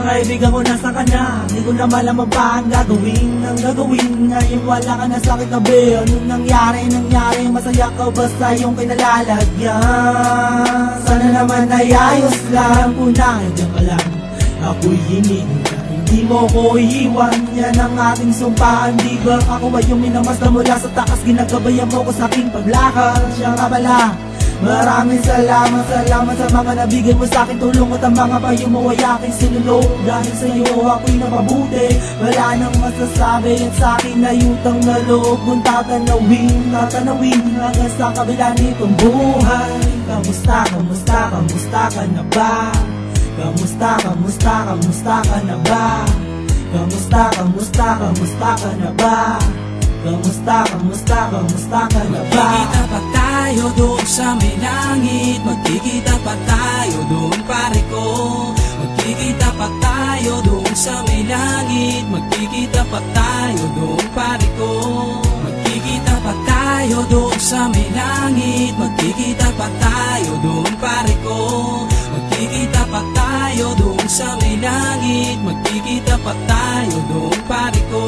Kaibigan ko nasa kanya, di ko na malaman pa ang gagawin. Ang gagawin, ngayon wala ka na sa aking tabi. Anong nangyari, masaya ka basta yung kinalalagyan. Sana naman ay ayos lang, kunang dyan ka lang, ako'y hinihinga. Hindi mo ko iiwan, yan ang ating sumpaan. Di ba ako ay yung minamasta mula sa taas, ginagabayan mo ko sa aking paglakad. Siya nga pala, maraming salamat sa mga nabigay mo sa akin tulong at ang mga payo mo ay aking sinulong. Dahil sa iyo ako'y napabuti, wala nang masasabi at sa akin ay utang na loob kung tatanawin hanggang sa kabila nitong buhay. Kamusta ka na ba? Kamusta ka na ba? Kamusta ka na ba? Kamusta ka na ba? Magkikita pa tayo doon sa may langit, magkikita pa tayo doon pare ko. Magkikita pa tayo doon sa may langit, magkikita pa tayo doon pare ko. Magkikita pa tayo doon sa may langit, magkikita pa tayo doon pare ko. Magkikita pa tayo doon sa may langit, magkikita pa tayo doon pare ko.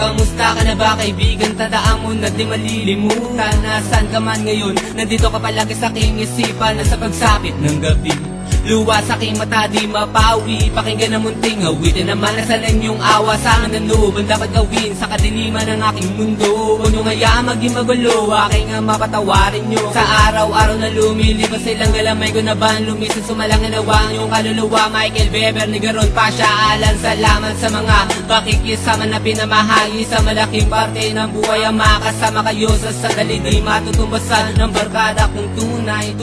Kamusta ka na ba kaibigan? Tandaan mo na di malilimutan. Nasaan ka man ngayon? Nandito ka palagi sa aking isipan. Nasa pagsapit ng gabi, luwa sa aking mata di mapawi. Pakinggan ang munting awitin naman nasa lang yung awa. Sa akin ang loob ang dapat gawin sa kadiliman ng aking mundo. Kung yung hayaan maging magulo, aking nga mapatawarin nyo. Sa araw-araw na lumilipas silang galamay ko na ba lumisan sumalang nawang yung kaluluwa. Michael Weber, Nigaron, Pasha, Alan, salamat sa mga pakikisama na pinamahagi sa malaking parte ng buhay. Ang makasama kayo sa sandali di matutumbasan ng barkada kung tunay.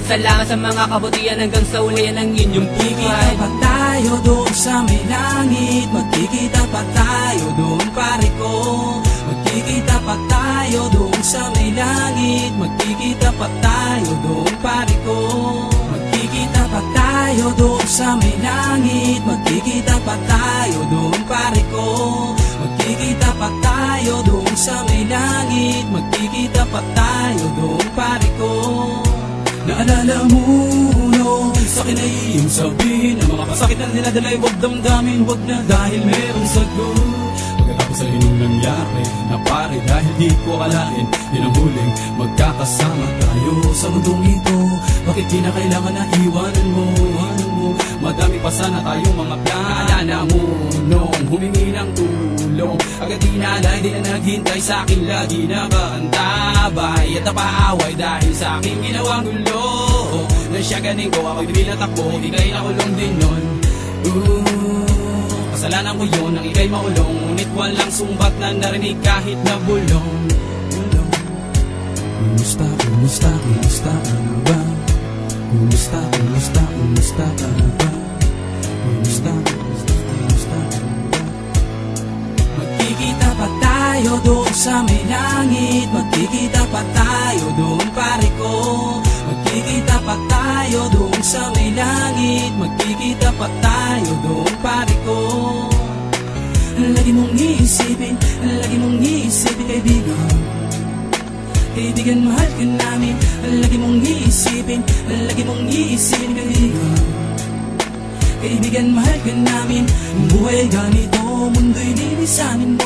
Salamat sa mga kabutihan hanggang sa ulian ng inyong buhay. Magkikita pa tayo doon sa may langit, magkikita pa tayo doon pare ko. Magkikita pa tayo doon sa may langit, magkikita pa tayo doon pare ko. Magkikita pa tayo doon sa may langit, magkikita pa tayo doon pare ko. Magkikita pa tayo doon sa may langit, magkikita pa tayo doon pare ko. Naalala mo no, sa akin ay iyong sabihin ang mga pasakit na dinadalay, huwag damdamin, huwag na dahil merong sagot. Pagkatapos ay nung nangyari na pare dahil di ko akalain, yun ang huling magkakasama tayo sa mundong ito. Bakit di na kailangan na iwanan mo? Madami pa sana tayong mga plan. Naalala mo nung humingi ng tulong, agad dinalay, di na naghintay sa akin, lagi nakaantabay at napaaway dahil sa aking ginawang gulo. Nasiyaganin ko, ako'y bibilang takbo, ika'y nakulong din nun. Kasalanan ko yun, ang ika'y maulong, ngunit walang sumbat na narinig kahit na bulong. Kumusta ka na ba? Kumusta ka na ba? Kumusta ka na ba? Magkikita pa tayo doon sa may langit, magkikita pa tayo doon pare ko. Magkikita pa tayo doon sa may langit, magkikita pa tayo doon pare ko. Lagi mong iisipin kaibigan. Kaibigan, mahal ka namin. Lagi mong iisipin kaibigan. Kaibigan, mahal ka namin. Buhay ganito, mundo'y lilisanin mo.